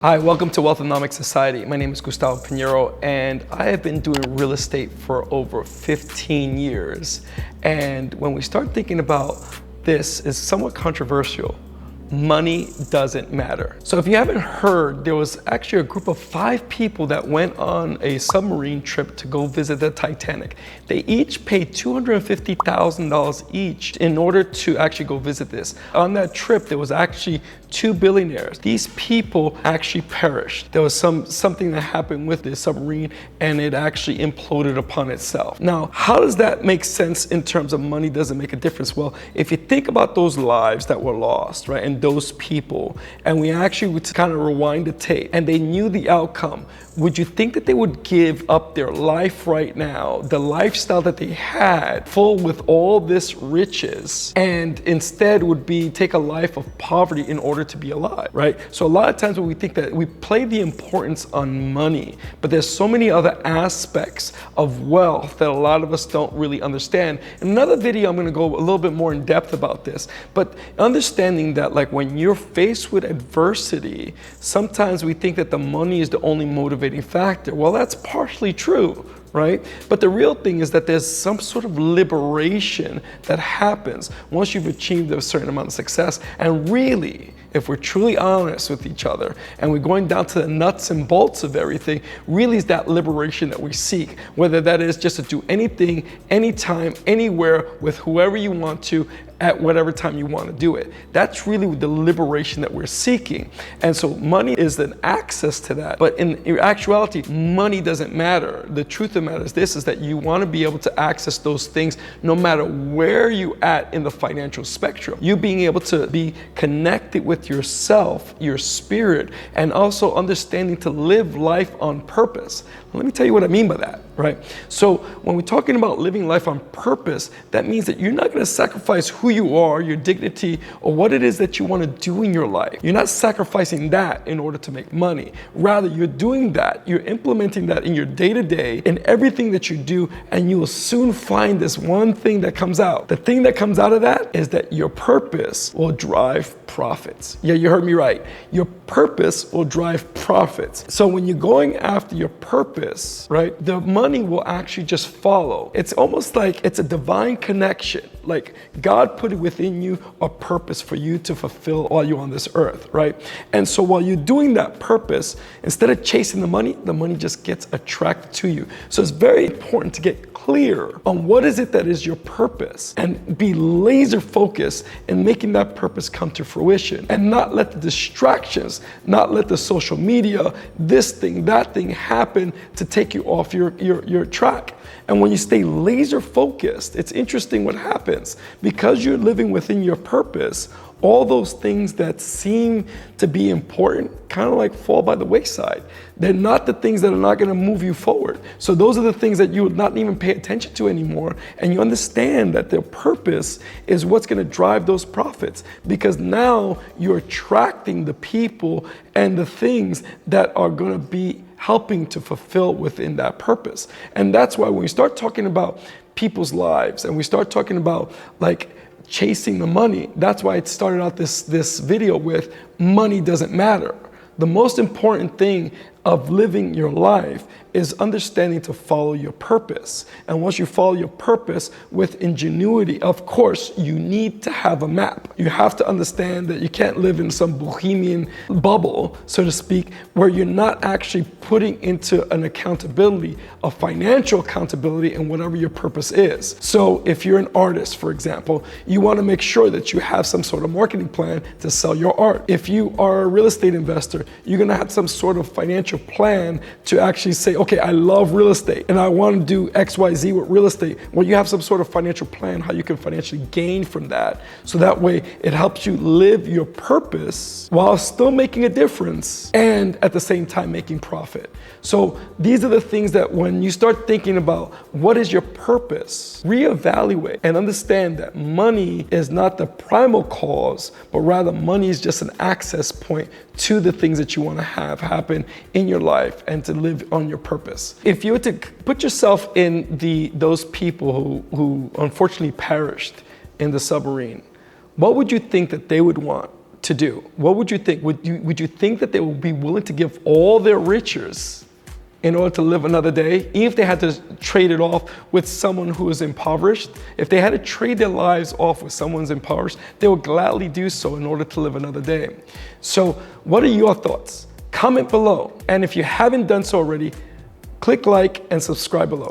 Hi, welcome to Wealthonomics Society. My name is Gustavo Pinheiro, and I have been doing real estate for over 15 years. And when we start thinking about this, it's somewhat controversial. Money doesn't matter. So if you haven't heard, there was actually a group of 5 people that went on a submarine trip to go visit the Titanic. They each paid $250,000 each in order to actually go visit this. On that trip, there was actually 2 billionaires. These people actually perished. There was something that happened with this submarine and it actually imploded upon itself. Now, how does that make sense in terms of money doesn't make a difference? Well, if you think about those lives that were lost, right, and those people, and we actually would kind of rewind the tape and they knew the outcome, would you think that they would give up their life right now, the lifestyle that they had, full with all this riches, and instead would be take a life of poverty in order to be alive, right? So a lot of times when we think that we play the importance on money, but there's so many other aspects of wealth that a lot of us don't really understand. In another video, I'm gonna go a little bit more in depth about this, but understanding that like when you're faced with adversity, sometimes we think that the money is the only motivating factor. Well, that's partially true, right? But the real thing is that there's some sort of liberation that happens once you've achieved a certain amount of success. And really, if we're truly honest with each other and we're going down to the nuts and bolts of everything, really is that liberation that we seek, whether that is just to do anything, anytime, anywhere, with whoever you want to, at whatever time you want to do it. That's really the liberation that we're seeking. And so money is an access to that. But in actuality, money doesn't matter. The truth of the matter is this, is that you want to be able to access those things no matter where you at in the financial spectrum. You being able to be connected with yourself, your spirit, and also understanding to live life on purpose. Let me tell you what I mean by that, right? So when we're talking about living life on purpose, that means that you're not going to sacrifice who you are, your dignity, or what it is that you want to do in your life. You're not sacrificing that in order to make money. Rather, you're doing that, you're implementing that in your day-to-day, in everything that you do, and you will soon find this one thing that comes out. The thing that comes out of that is that your purpose will drive profits. Yeah, you heard me right. Your purpose will drive profits. So when you're going after your purpose, right, the money will actually just follow. It's almost like it's a divine connection. Like God put it within you a purpose for you to fulfill while you're on this earth, right? And so while you're doing that purpose, instead of chasing the money just gets attracted to you. So it's very important to get clear on what is it that is your purpose and be laser focused in making that purpose come to fruition, and not let the distractions, not let the social media, this thing, that thing happen to take you off your track. And when you stay laser focused, it's interesting what happens. Because you're living within your purpose, all those things that seem to be important kind of like fall by the wayside. They're not the things that are not going to move you forward. So those are the things that you would not even pay attention to anymore. And you understand that their purpose is what's going to drive those profits, because now you're attracting the people and the things that are going to be helping to fulfill within that purpose. And that's why when we start talking about people's lives and we start talking about like chasing the money, that's why it started out this video with money doesn't matter. The most important thing of living your life is understanding to follow your purpose. And once you follow your purpose with ingenuity, of course, you need to have a map. You have to understand that you can't live in some bohemian bubble, so to speak, where you're not actually putting into an accountability, a financial accountability in whatever your purpose is. So if you're an artist, for example, you want to make sure that you have some sort of marketing plan to sell your art. If you are a real estate investor, you're going to have some sort of financial plan to actually say, okay, I love real estate and I want to do XYZ with real estate. Well, you have some sort of financial plan how you can financially gain from that. So that way it helps you live your purpose while still making a difference and at the same time making profit. So these are the things that when you start thinking about what is your purpose, reevaluate and understand that money is not the primal cause, but rather money is just an access point to the things that you want to have happen in your life and to live on your purpose. If you were to put yourself in those people who unfortunately perished in the submarine, what would you think that they would want to do? What would you think? Would you think that they would be willing to give all their riches in order to live another day, even if they had to trade it off with someone who is impoverished? If they had to trade their lives off with someone who's impoverished, they would gladly do so in order to live another day. So what are your thoughts? Comment below. And if you haven't done so already, click like and subscribe below.